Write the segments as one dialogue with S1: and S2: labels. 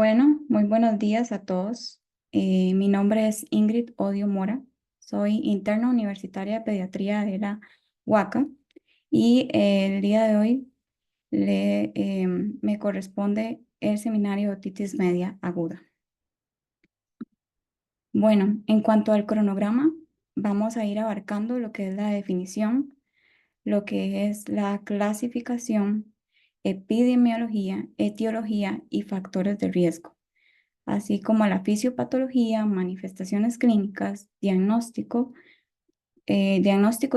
S1: Bueno, muy buenos días a todos. Mi nombre es Ingrid Odio Mora. Soy interna universitaria de pediatría de la UACA y el día de hoy me corresponde el seminario de otitis media aguda. Bueno, en cuanto al cronograma, vamos a ir abarcando lo que es la definición, lo que es la clasificación, epidemiología, etiología y factores de riesgo, así como la fisiopatología, manifestaciones clínicas, diagnósticos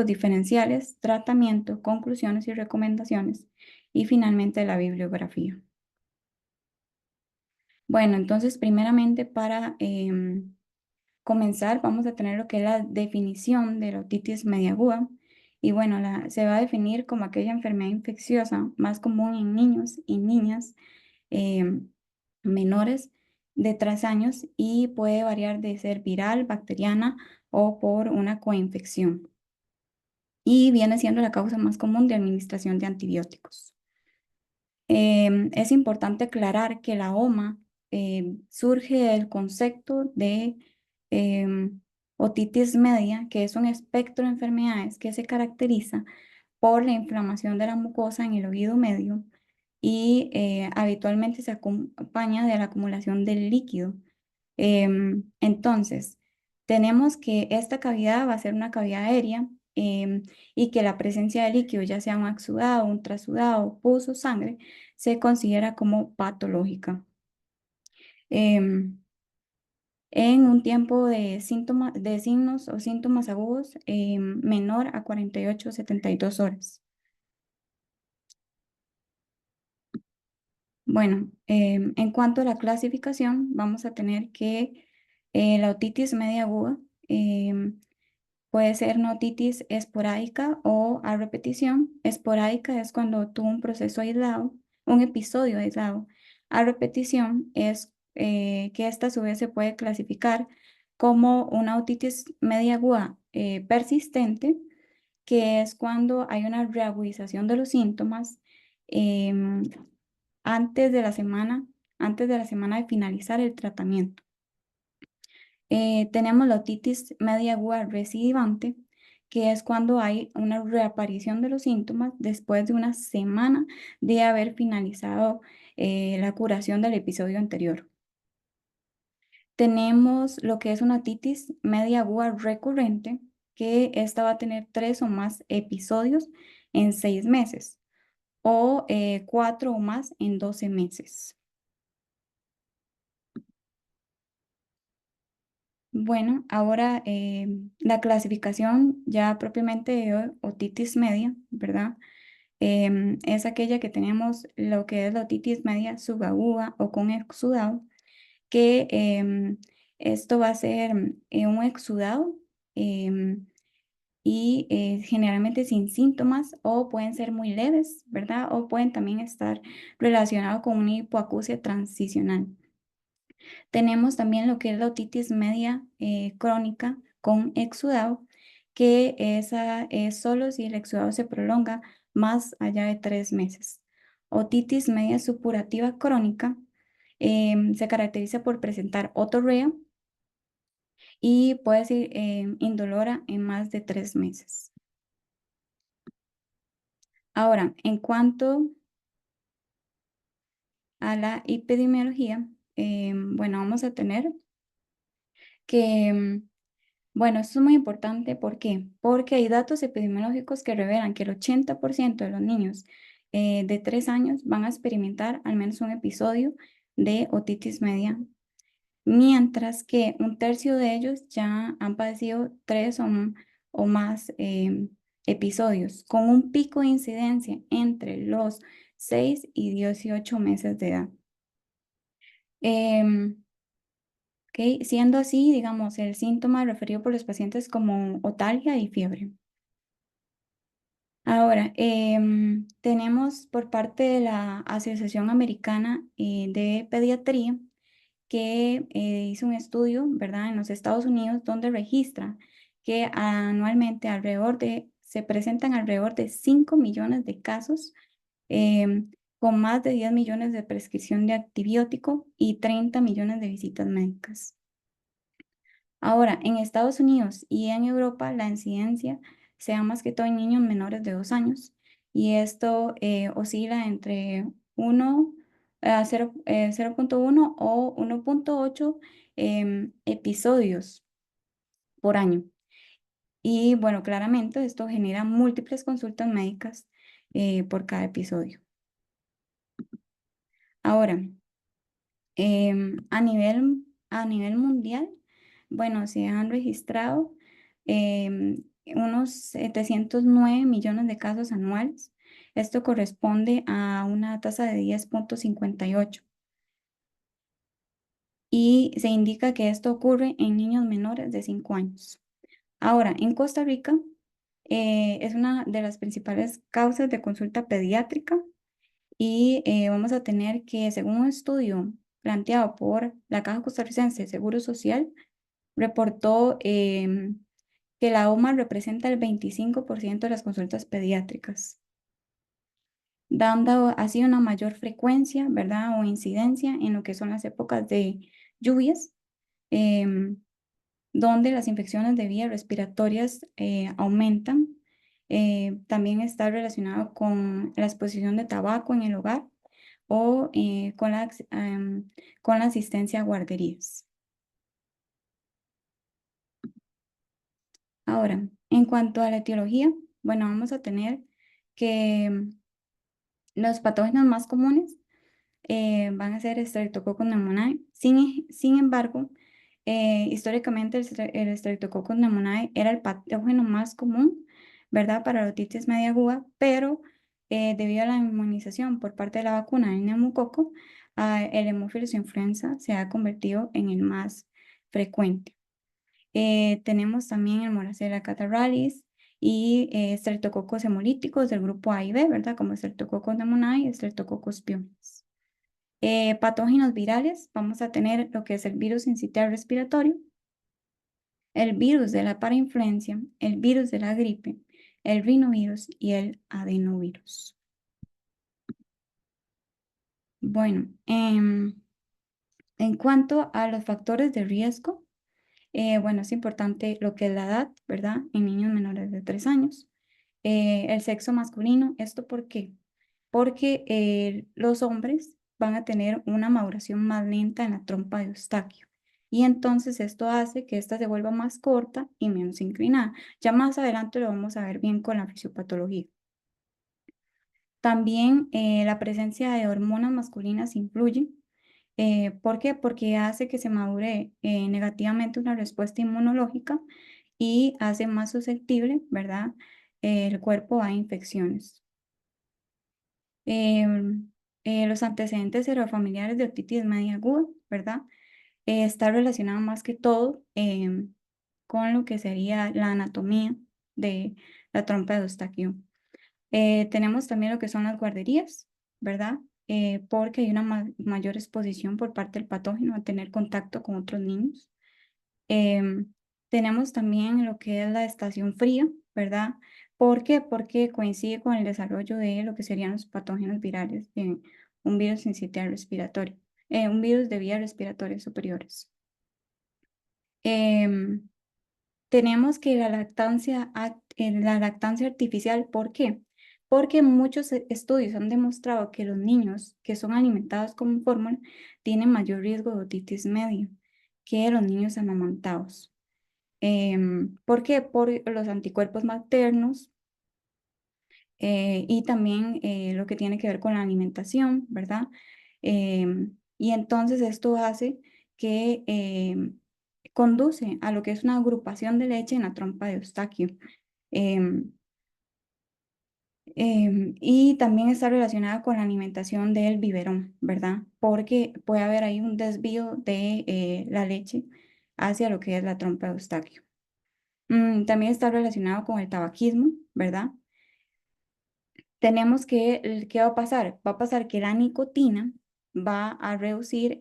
S1: diferenciales, tratamiento, conclusiones y recomendaciones, y finalmente la bibliografía. Bueno, entonces primeramente para comenzar vamos a tener lo que es la definición de la otitis media aguda. Y bueno, se va a definir como aquella enfermedad infecciosa más común en niños y niñas em, menores de 3 años y puede variar de ser viral, bacteriana o por una coinfección. Y viene siendo la causa más común de administración de antibióticos. Es importante aclarar que la OMA surge del concepto de otitis media, que es un espectro de enfermedades que se caracteriza por la inflamación de la mucosa en el oído medio y habitualmente se acompaña de la acumulación del líquido. Entonces, tenemos que esta cavidad va a ser una cavidad aérea y que la presencia de líquido, ya sea un exudado, un trasudado, pus o sangre, se considera como patológica. Em, en un tiempo de signos o síntomas agudos menor a 48 o 72 horas. Bueno, en cuanto a la clasificación, vamos a tener que la otitis media aguda puede ser una otitis esporádica o a repetición. Esporádica es cuando tuvo un proceso aislado, un episodio aislado. A repetición es que esta a su vez se puede clasificar como una otitis media aguda persistente, que es cuando hay una reagudización de los síntomas em, antes de la semana, antes de la semana de finalizar el tratamiento. Tenemos la otitis media aguda recidivante, que es cuando hay una reaparición de los síntomas después de una semana de haber finalizado la curación del episodio anterior. Tenemos lo que es una otitis media aguda recurrente, que esta va a tener 3 o más episodios en 6 meses o 4 o más en 12 meses. Bueno, ahora la clasificación ya propiamente de otitis media, ¿verdad? Es aquella que tenemos lo que es la otitis media subaguda o con exudado, que esto va a ser un exudado y generalmente sin síntomas o pueden ser muy leves, ¿verdad? O pueden también estar relacionados con una hipoacusia transicional. Tenemos también lo que es la otitis media crónica con exudado, que esa es solo si el exudado se prolonga más allá de 3 meses. Otitis media supurativa crónica se caracteriza por presentar otorrea y puede ser indolora en más de 3 meses. Ahora, en cuanto a la epidemiología, bueno, vamos a tener que bueno, esto es muy importante. ¿Por qué? Porque hay datos epidemiológicos que revelan que el 80% de los niños de 3 años van a experimentar al menos un episodio de otitis media, mientras que un tercio de ellos ya han padecido 3 o más episodios, con un pico de incidencia entre los 6 y 18 meses de edad. Em, ¿Ok? Siendo así, digamos, el síntoma referido por los pacientes como otalgia y fiebre. Ahora, tenemos por parte de la Asociación Americana de Pediatría que hizo un estudio, ¿verdad?, en los Estados Unidos donde registra que anualmente se presentan alrededor de 5 millones de casos con más de 10 millones de prescripción de antibiótico y 30 millones de visitas médicas. Ahora, en Estados Unidos y en Europa, la incidencia se da más que todo en niños menores de 2 años y esto oscila entre 1 a 0.1 o 1.8 episodios por año. Y bueno, claramente esto genera múltiples consultas médicas por cada episodio. Ahora, a nivel mundial, bueno, se han registrado unos 709 millones de casos anuales. Esto corresponde a una tasa de 10.58. Y se indica que esto ocurre en niños menores de 5 años. Ahora, en Costa Rica, es una de las principales causas de consulta pediátrica y vamos a tener que, según un estudio planteado por la Caja Costarricense de Seguro Social, reportó que la OMA representa el 25% de las consultas pediátricas, dando así una mayor frecuencia, ¿verdad? O incidencia en lo que son las épocas de lluvias, em, donde las infecciones de vías respiratorias aumentan. También está relacionado con la exposición de tabaco en el hogar o con la asistencia a guarderías. Ahora, en cuanto a la etiología, bueno, vamos a tener que los patógenos más comunes van a ser Streptococcus pneumoniae. Sin embargo, históricamente el Streptococcus pneumoniae era el patógeno más común, ¿verdad? Para la otitis media aguda, pero debido a la inmunización por parte de la vacuna del neumococo, el Haemophilus influenza se ha convertido en el más frecuente. Tenemos también el Moracella catarrhalis y Streptococcus hemolíticos del grupo A y B, ¿verdad? Como Streptococcus pneumoniae y Streptococcus pyogenes. Patógenos virales, vamos a tener lo que es el virus sincitial respiratorio, el virus de la parainfluencia, el virus de la gripe, el rinovirus y el adenovirus. Bueno, en cuanto a los factores de riesgo, bueno, es importante lo que es la edad, ¿verdad? En niños menores de 3 años. El sexo masculino, ¿esto por qué? Porque los hombres van a tener una maduración más lenta en la trompa de Eustaquio. Y entonces esto hace que ésta se vuelva más corta y menos inclinada. Ya más adelante lo vamos a ver bien con la fisiopatología. También la presencia de hormonas masculinas influye. ¿Por qué? Porque hace que se madure negativamente una respuesta inmunológica y hace más susceptible, ¿verdad? El cuerpo a infecciones. Los antecedentes serofamiliares de otitis media aguda, ¿verdad? Está relacionado más que todo con lo que sería la anatomía de la trompa de Eustaquio. Tenemos también lo que son las guarderías, ¿verdad? Porque hay una mayor exposición por parte del patógeno a tener contacto con otros niños. Tenemos también lo que es la estación fría, ¿verdad? ¿Por qué? Porque coincide con el desarrollo de lo que serían los patógenos virales de un virus sincitial respiratorio, un virus de vías respiratorias superiores. Em, Tenemos que la lactancia artificial, ¿por qué? Porque muchos estudios han demostrado que los niños que son alimentados con fórmula tienen mayor riesgo de otitis media que los niños amamantados. ¿Por qué? Por los anticuerpos maternos y también lo que tiene que ver con la alimentación, ¿verdad? Y entonces esto hace que conduce a lo que es una agrupación de leche en la trompa de Eustaquio. Em, y también está relacionada con la alimentación del biberón, ¿verdad? Porque puede haber ahí un desvío de la leche hacia lo que es la trompa de Eustaquio. También está relacionado con el tabaquismo, ¿verdad? Tenemos que, ¿qué va a pasar? Va a pasar que la nicotina va a reducir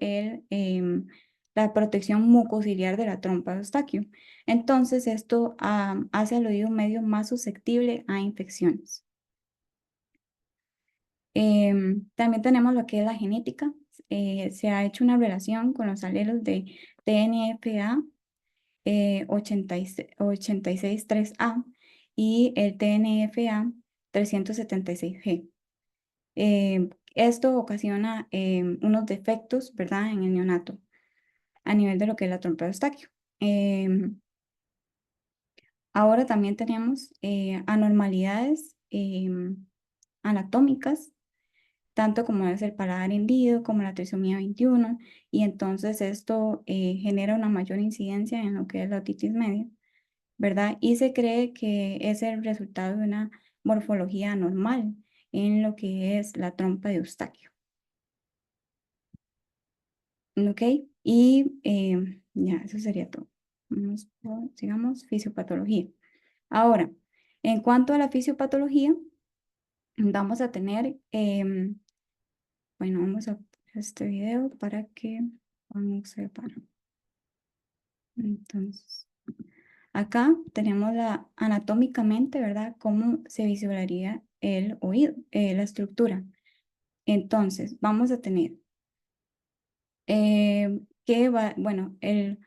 S1: la protección mucociliar de la trompa de Eustaquio. Entonces, esto hace al oído medio más susceptible a infecciones. También tenemos lo que es la genética. Se ha hecho una relación con los alelos de TNFA 86.3A y el TNFA 376G. Esto ocasiona unos defectos, ¿verdad?, en el neonato a nivel de lo que es la trompa de Eustaquio. Ahora también tenemos anormalidades anatómicas, tanto como es el paladar hendido, como la trisomía 21, y entonces esto genera una mayor incidencia en lo que es la otitis media, ¿verdad? Y se cree que es el resultado de una morfología anormal en lo que es la trompa de Eustaquio. ¿Ok? Y ya, eso sería todo. Sigamos, fisiopatología. Ahora, en cuanto a la fisiopatología, vamos a tener, bueno, vamos a poner este video para que vamos a separar. Entonces, acá tenemos anatómicamente, ¿verdad? Cómo se visualizaría el oído, la estructura. Entonces, vamos a tener bueno, el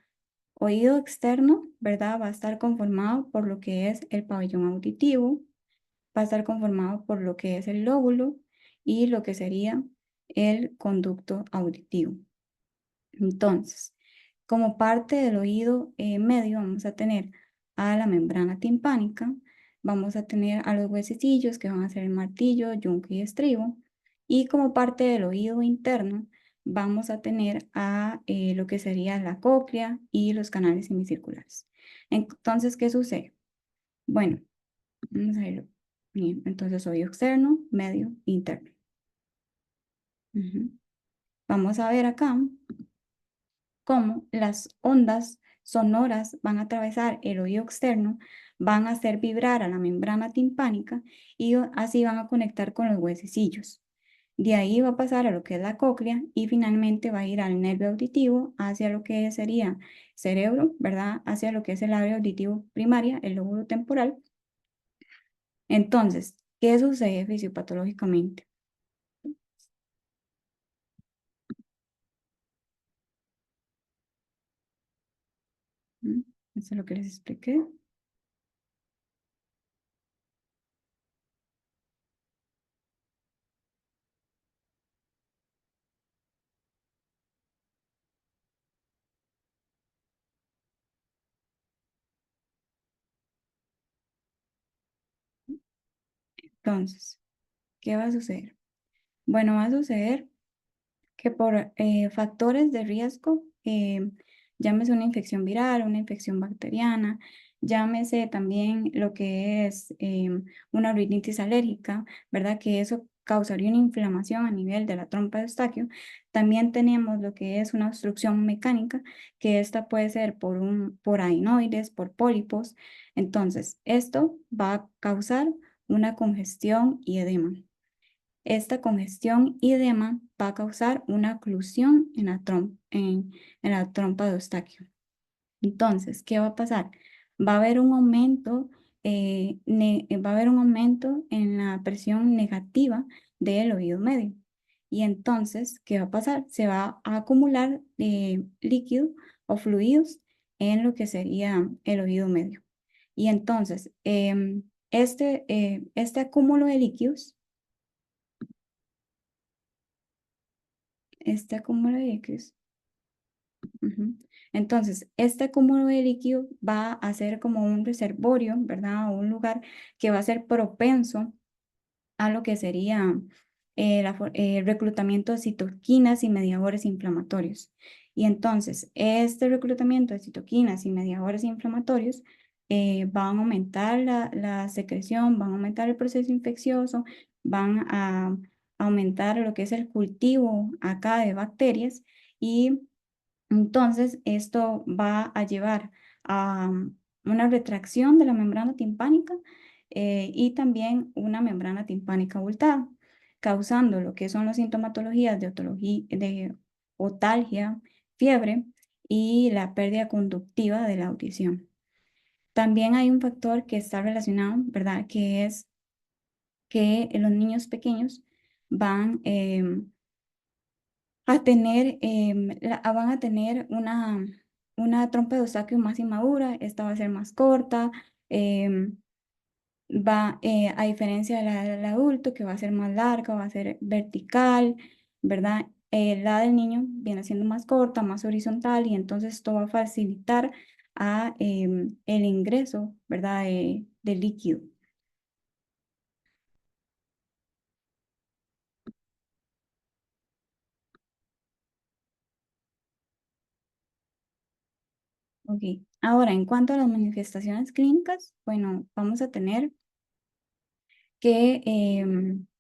S1: oído externo, ¿verdad? Va a estar conformado por lo que es el pabellón auditivo, va a estar conformado por lo que es el lóbulo y lo que sería el conducto auditivo. Entonces, como parte del oído medio vamos a tener a la membrana timpánica, vamos a tener a los huesecillos que van a ser el martillo, yunque y estribo, y como parte del oído interno vamos a tener a lo que sería la cóclea y los canales semicirculares. Entonces, ¿qué sucede? Bueno, vamos a verlo bien. Entonces, oído externo, medio, interno. Ujú. Vamos a ver acá cómo las ondas sonoras van a atravesar el oído externo, van a hacer vibrar a la membrana timpánica y así van a conectar con los huesecillos. De ahí va a pasar a lo que es la cóclea y finalmente va a ir al nervio auditivo hacia lo que sería cerebro, ¿verdad? Hacia lo que es el área auditivo primaria, el lóbulo temporal. Entonces, ¿qué sucede fisiopatológicamente? ¿Mm? Eso es lo que les expliqué. Entonces, ¿qué va a suceder? Bueno, va a suceder que por factores de riesgo, llámese una infección viral, una infección bacteriana, llámese también lo que es una rinitis alérgica, ¿verdad? Que eso causaría una inflamación a nivel de la trompa de Eustaquio. También tenemos lo que es una obstrucción mecánica, que esta puede ser por adenoides, por pólipos. Entonces, esto va a causar una congestión y edema. Esta congestión y edema va a causar una oclusión en la trompa de Eustaquio. Entonces, ¿qué va a pasar? Va a haber un aumento, va a haber un aumento en la presión negativa del oído medio. Y entonces, ¿qué va a pasar? Se va a acumular líquido o fluidos en lo que sería el oído medio. Y entonces, este acúmulo de líquidos, este acúmulo de líquidos. Ujú. Entonces, este cúmulo de líquido va a ser como un reservorio, ¿verdad? O un lugar que va a ser propenso a lo que sería el reclutamiento de citoquinas y mediadores inflamatorios. Y entonces, este reclutamiento de citoquinas y mediadores inflamatorios van a aumentar la secreción, van a aumentar el proceso infeccioso, van a aumentar lo que es el cultivo acá de bacterias y entonces, esto va a llevar a una retracción de la membrana timpánica y también una membrana timpánica abultada, causando lo que son las sintomatologías de otalgia, fiebre y la pérdida conductiva de la audición. También hay un factor que está relacionado, ¿verdad? Que es que los niños pequeños van a tener, van a tener una trompa de Eustaquio más inmadura, esta va a ser más corta, a diferencia de la del adulto, que va a ser más larga, va a ser vertical, ¿verdad? La del niño viene siendo más corta, más horizontal, y entonces esto va a facilitar el ingreso, ¿verdad? De líquido. Ok. Ahora, en cuanto a las manifestaciones clínicas, bueno, vamos a tener que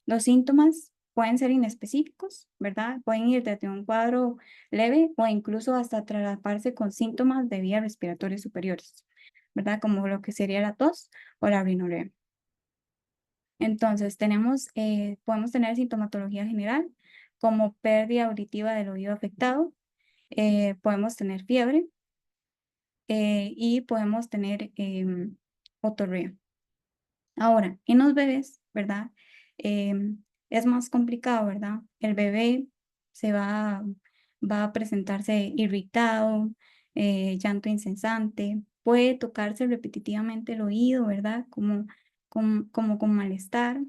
S1: los síntomas pueden ser inespecíficos, ¿verdad? Pueden ir desde un cuadro leve o incluso hasta traslaparse con síntomas de vías respiratorias superiores, ¿verdad? Como lo que sería la tos o la rinorrea. Entonces, podemos tener sintomatología general como pérdida auditiva del oído afectado, podemos tener fiebre y podemos tener otorrea. Ahora, en los bebés, ¿verdad? Es más complicado, ¿verdad? El bebé se va a presentarse irritado, llanto incesante, puede tocarse repetitivamente el oído, ¿verdad? Como con malestar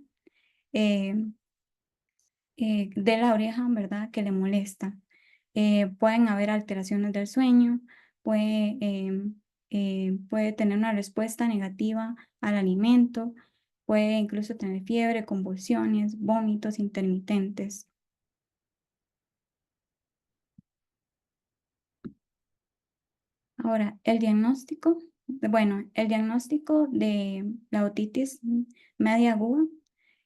S1: eh, de la oreja, ¿verdad? Que le molesta. Pueden haber alteraciones del sueño, puede, puede tener una respuesta negativa al alimento, puede incluso tener fiebre, convulsiones, vómitos intermitentes. Ahora, el diagnóstico de la otitis media aguda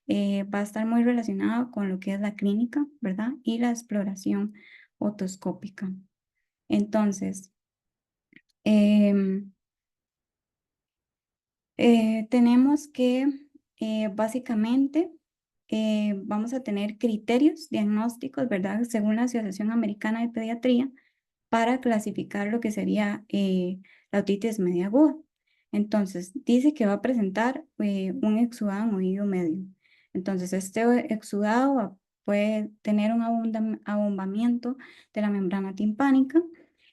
S1: va a estar muy relacionado con lo que es la clínica, ¿verdad? Y la exploración otoscópica. Entonces, em, tenemos que básicamente vamos a tener criterios diagnósticos, ¿verdad? Según la Asociación Americana de Pediatría, para clasificar lo que sería la otitis media aguda. Entonces, dice que va a presentar un exudado en oído medio. Entonces, este exudado puede tener un abombamiento de la membrana timpánica.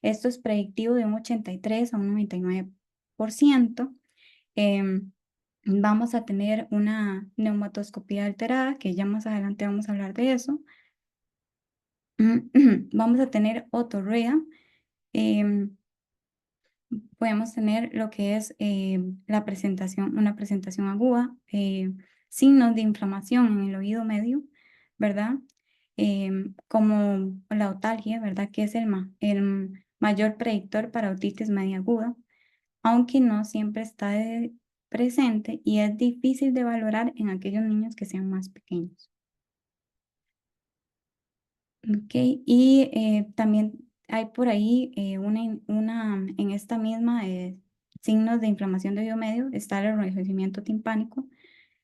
S1: Esto es predictivo de un 83 a un 99%. Em, Vamos a tener una neumatoscopía alterada, que ya más adelante vamos a hablar de eso. Vamos a tener otorrea. em, Podemos tener lo que es una presentación aguda, signos de inflamación en el oído medio, ¿verdad? Como la otalgia, ¿verdad? Que es el mayor predictor para otitis media aguda, aunque no siempre está presente y es difícil de valorar en aquellos niños que sean más pequeños. Ok, y también hay por ahí en esta misma signos de inflamación de oído medio, está el enrojecimiento timpánico,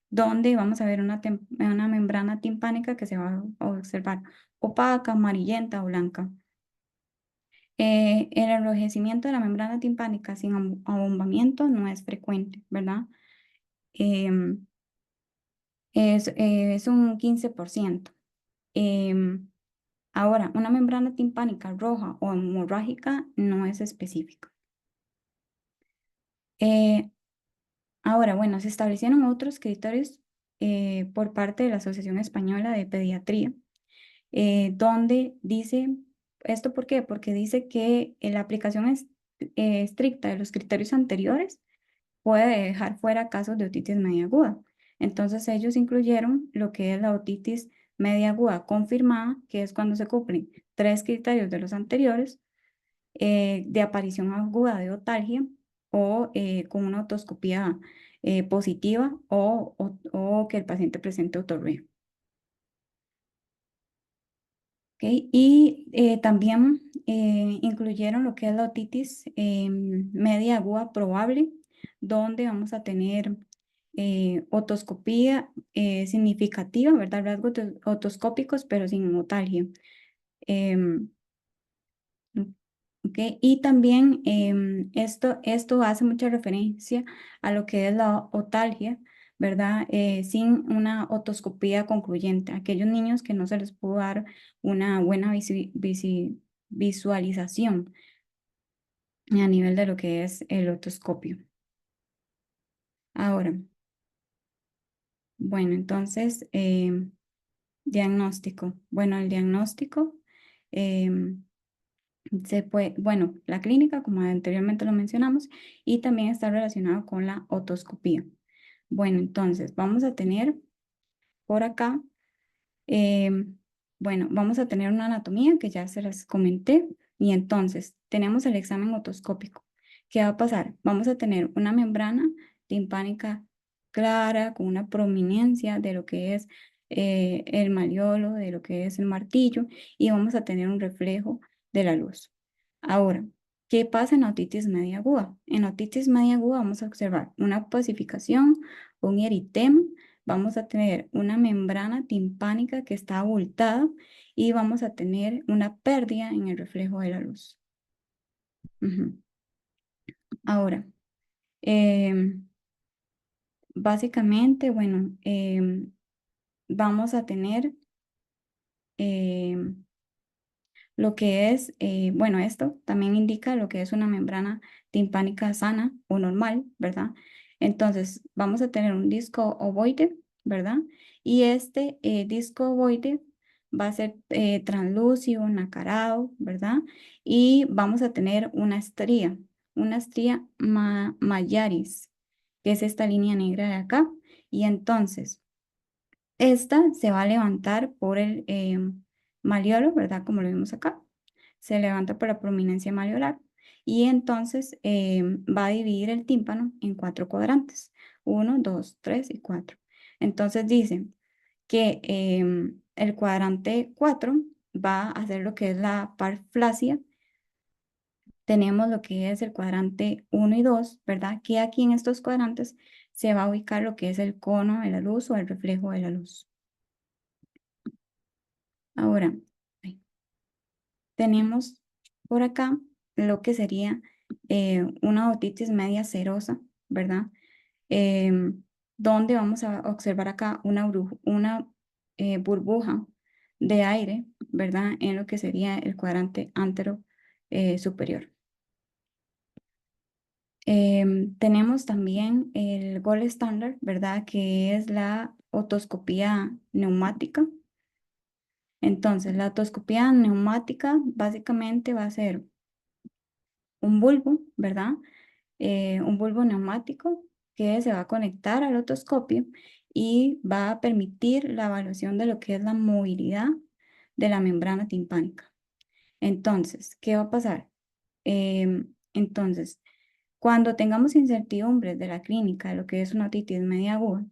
S1: donde vamos a ver una membrana timpánica que se va a observar opaca, amarillenta o blanca. El enrojecimiento de la membrana timpánica sin abombamiento no es frecuente, ¿verdad? Em, es un 15%. Em, Ahora, una membrana timpánica roja o hemorrágica no es específica. Eh, Ahora, bueno, se establecieron otros criterios por parte de la Asociación Española de Pediatría, donde dice, ¿esto por qué? Porque dice que la aplicación estricta de los criterios anteriores puede dejar fuera casos de otitis media aguda. Entonces ellos incluyeron lo que es la otitis media aguda confirmada, que es cuando se cumplen tres criterios de los anteriores, de aparición aguda de otalgia o con una otoscopía positiva o que el paciente presente otorrea. ¿Okay? Y también incluyeron lo que es la otitis media aguda probable, donde vamos a tener otoscopía significativa, ¿verdad? Rasgos otoscópicos, pero sin otalgia. Em, ¿Ok? Y también esto hace mucha referencia a lo que es la otalgia, ¿verdad? Sin una otoscopía concluyente. Aquellos niños que no se les pudo dar una buena visualización a nivel de lo que es el otoscopio. Ahora, bueno, entonces, diagnóstico. Bueno, el diagnóstico em, se puede, bueno, la clínica, como anteriormente lo mencionamos, y también está relacionado con la otoscopía. Bueno, entonces vamos a tener por acá, bueno, vamos a tener una anatomía que ya se las comenté, y entonces tenemos el examen otoscópico. ¿Qué va a pasar? Vamos a tener una membrana timpánica clara, con una prominencia de lo que es el malleolo, de lo que es el martillo, y vamos a tener un reflejo de la luz. Ahora, ¿qué pasa en otitis media aguda? En otitis media aguda vamos a observar una pacificación, un eritema, vamos a tener una membrana timpánica que está abultada y vamos a tener una pérdida en el reflejo de la luz. Ujú. Ahora, básicamente, bueno, vamos a tener em, lo que es, bueno, esto también indica lo que es una membrana timpánica sana o normal, ¿verdad? Entonces, vamos a tener un disco ovoide, ¿verdad? Y este disco ovoide va a ser translúcido, nacarado, ¿verdad? Y vamos a tener una estría Mallaris, que es esta línea negra de acá. Y entonces, esta se va a levantar por el malleolo, ¿verdad? Como lo vimos acá. Se levanta por la prominencia malleolar y entonces va a dividir el tímpano en 4 cuadrantes. 1, 2, 3 y 4. Entonces dicen que el cuadrante 4 va a hacer lo que es la parflasia. Tenemos lo que es el cuadrante 1 y 2, ¿verdad? Que aquí en estos cuadrantes se va a ubicar lo que es el cono de la luz o el reflejo de la luz. Ahora, tenemos por acá lo que sería una otitis media serosa, ¿verdad? Donde vamos a observar acá una burbuja de aire, ¿verdad? En lo que sería el cuadrante antero superior. Tenemos también el gold standard, ¿verdad? Que es la otoscopía neumática. Entonces, la otoscopía neumática básicamente va a ser un bulbo, ¿verdad? Un bulbo neumático que se va a conectar al otoscopio y va a permitir la evaluación de lo que es la movilidad de la membrana timpánica. Entonces, ¿qué va a pasar? Entonces, cuando tengamos incertidumbres de la clínica de lo que es una otitis media aguda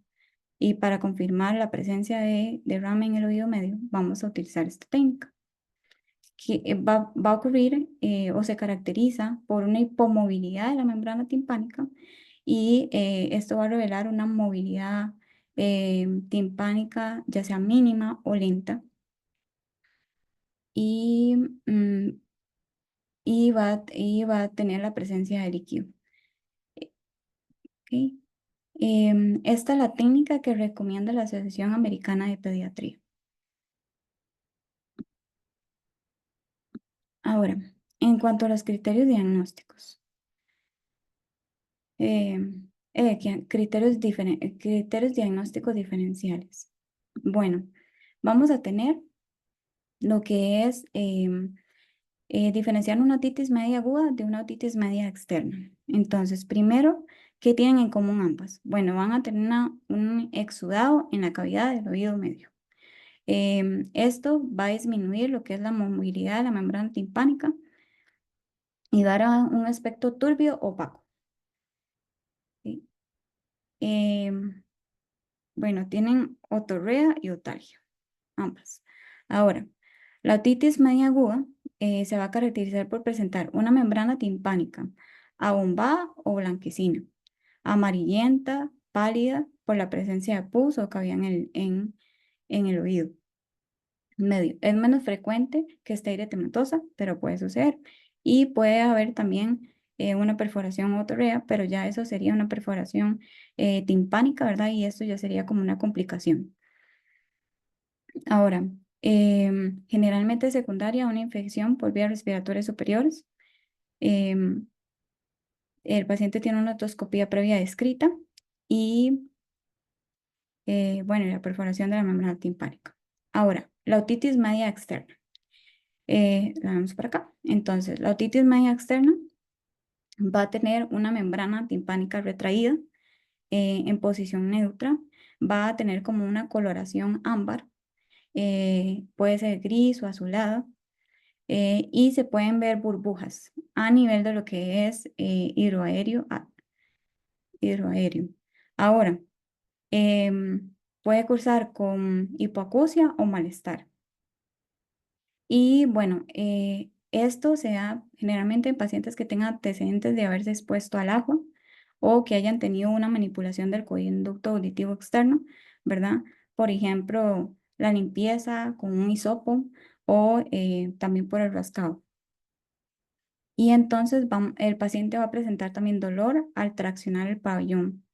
S1: y para confirmar la presencia de derrame en el oído medio, vamos a utilizar esta técnica que va a ocurrir o se caracteriza por una hipomovilidad de la membrana timpánica y esto va a revelar una movilidad timpánica ya sea mínima o lenta y, mm, y va a tener la presencia de líquido. ¿Ok? Esta es la técnica que recomienda la Asociación Americana de Pediatría. Ahora, en cuanto a los criterios diagnósticos. eh, criterios diagnósticos diferenciales. Bueno, vamos a tener lo que es diferenciar una otitis media aguda de una otitis media externa. Entonces, primero, ¿qué tienen en común ambas? Bueno, van a tener un exudado en la cavidad del oído medio. Esto va a disminuir lo que es la movilidad de la membrana timpánica y dar un aspecto turbio opaco. ¿Sí? Em, Bueno, tienen otorrea y otalgia, ambas. Ahora, la otitis media aguda se va a caracterizar por presentar una membrana timpánica abombada o blanquecina, amarillenta, pálida por la presencia de pus o cavidad en el oído medio. Es menos frecuente que esté eritematosa, pero puede suceder. Y puede haber también una perforación otorrea, pero ya eso sería una perforación timpánica, ¿verdad? Y esto ya sería como una complicación. Ahora, generalmente secundaria a una infección por vías respiratorias superiores. Em, el paciente tiene una otoscopía previa descrita y, bueno, la perforación de la membrana timpánica. Ahora, la otitis media externa. La vemos por acá. Entonces, la otitis media externa va a tener una membrana timpánica retraída en posición neutra. Va a tener como una coloración ámbar. Puede ser gris o azulada. Y se pueden ver burbujas a nivel de lo que es hidroaéreo. Hidroaéreo. Ahora, puede cursar con hipoacusia o malestar. Y bueno, esto se da generalmente en pacientes que tengan antecedentes de haberse expuesto al agua o que hayan tenido una manipulación del conducto auditivo externo, ¿verdad? Por ejemplo, la limpieza con un hisopo o también por el rascado. Y entonces el paciente va a presentar también dolor al traccionar el pabellón.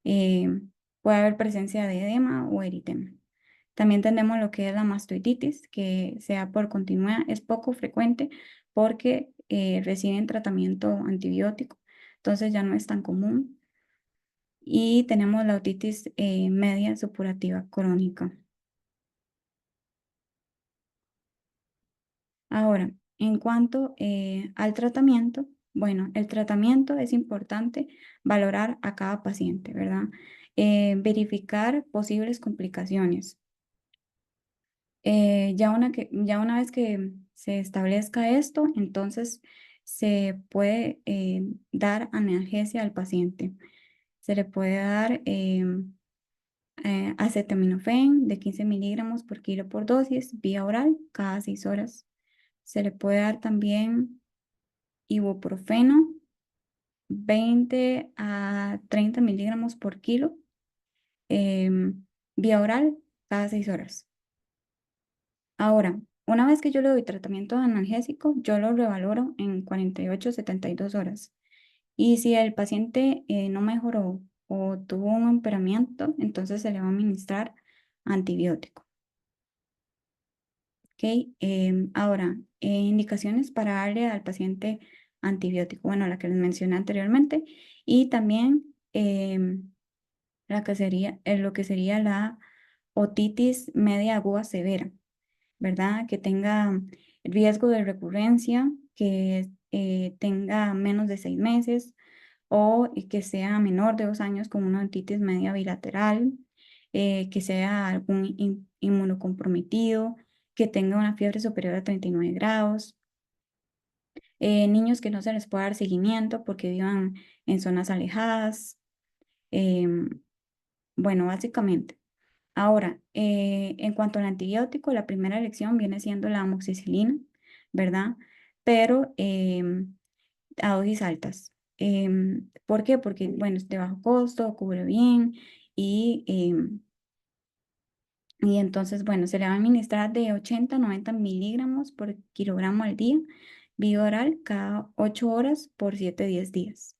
S1: Eh, Puede haber presencia de edema o eritema. También tenemos lo que es la mastoiditis, que sea por continuidad, es poco frecuente porque reciben tratamiento antibiótico, entonces ya no es tan común. Y tenemos la otitis media supurativa crónica. Ahora, en cuanto al tratamiento, bueno, el tratamiento es importante valorar a cada paciente, ¿verdad? Verificar posibles complicaciones. Ya una vez que se establezca esto, entonces se puede dar analgesia al paciente. Se le puede dar acetaminofén de 15 miligramos por kilo por dosis, vía oral, cada 6 horas. Se le puede dar también ibuprofeno, 20 a 30 miligramos por kilo, vía oral, cada 6 horas. Ahora, una vez que yo le doy tratamiento analgésico, yo lo revaloro en 48 72 horas. Y si el paciente no mejoró o tuvo un empeoramiento, entonces se le va a administrar antibiótico. ¿Ok? Ahora, indicaciones para darle al paciente antibiótico. Bueno, la que les mencioné anteriormente. Y también lo que sería la otitis media aguda severa, ¿verdad? Que tenga riesgo de recurrencia, que tenga menos de 6 meses o que sea menor de 2 años con una otitis media bilateral, que sea algún inmunocomprometido, que tenga una fiebre superior a 39 grados, niños que no se les pueda dar seguimiento porque vivan en zonas alejadas. em, bueno, básicamente. Ahora, en cuanto al antibiótico, la primera elección viene siendo la amoxicilina, ¿verdad? Pero a dosis altas. ¿Por qué? Porque, bueno, es de bajo costo, cubre bien y, y entonces, bueno, se le va a administrar de 80 a 90 miligramos por kilogramo al día, vía oral cada 8 horas por 7 10 días.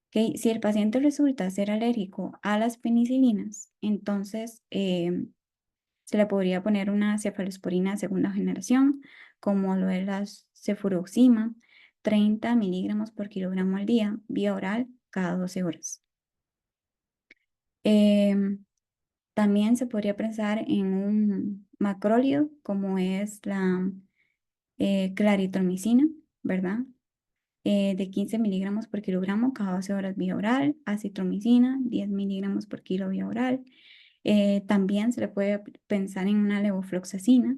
S1: ¿Ok? Si el paciente resulta ser alérgico a las penicilinas, entonces se le podría poner una cefalosporina de segunda generación, como lo es la cefuroxima, 30 miligramos por kilogramo al día, vía oral, cada 12 horas. Em, También se podría pensar en un macrólido, como es la claritromicina, ¿verdad? De 15 miligramos por kilogramo cada 12 horas vía oral, acitromicina, 10 miligramos por kilo vía oral. También se le puede pensar en una levofloxacina,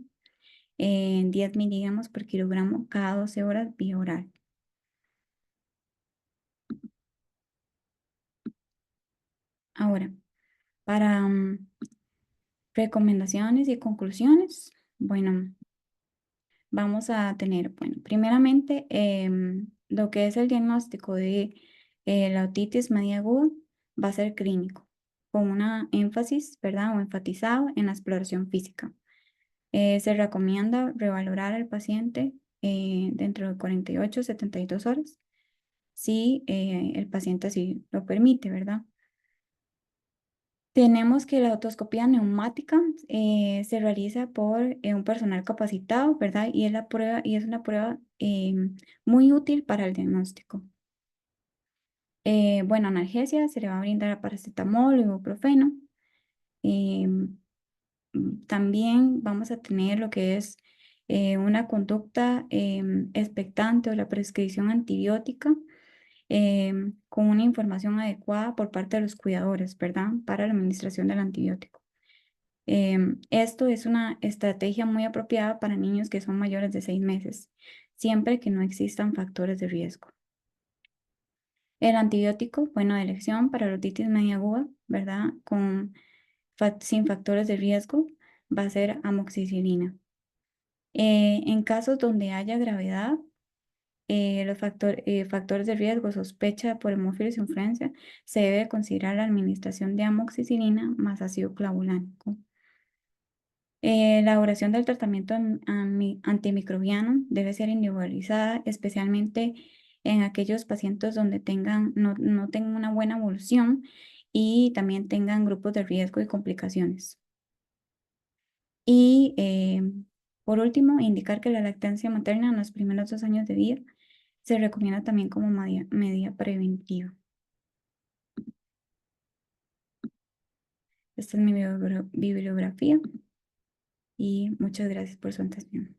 S1: en 10 miligramos por kilogramo cada 12 horas vía oral. Ahora, para recomendaciones y conclusiones, bueno, vamos a tener, bueno, primeramente, lo que es el diagnóstico de la otitis media aguda va a ser clínico, con una énfasis, ¿verdad? O enfatizado en la exploración física. Se recomienda revalorar al paciente dentro de 48 72 horas. si el paciente así lo permite, ¿verdad? Tenemos que la otoscopía neumática se realiza por un personal capacitado, ¿verdad? Y es la prueba, y es una prueba muy útil para el diagnóstico. Bueno, analgesia se le va a brindar paracetamol, ibuprofeno. Em, También vamos a tener lo que es una conducta expectante o la prescripción antibiótica con una información adecuada por parte de los cuidadores, ¿verdad? Para la administración del antibiótico. Esto es una estrategia muy apropiada para niños que son mayores de 6 meses, siempre que no existan factores de riesgo. El antibiótico, bueno, de elección para la otitis media aguda, ¿verdad? Sin factores de riesgo, va a ser amoxicilina. En casos donde haya gravedad, los factores de riesgo, sospecha por hemófilos influenza, se debe considerar la administración de amoxicilina más ácido clavulánico. La duración del tratamiento antimicrobiano debe ser individualizada, especialmente en aquellos pacientes donde no tengan una buena evolución y también tengan grupos de riesgo y complicaciones. Y por último, indicar que la lactancia materna en los primeros 2 años de vida se recomienda también como medida preventiva. Esta es mi bibliografía y muchas gracias por su atención.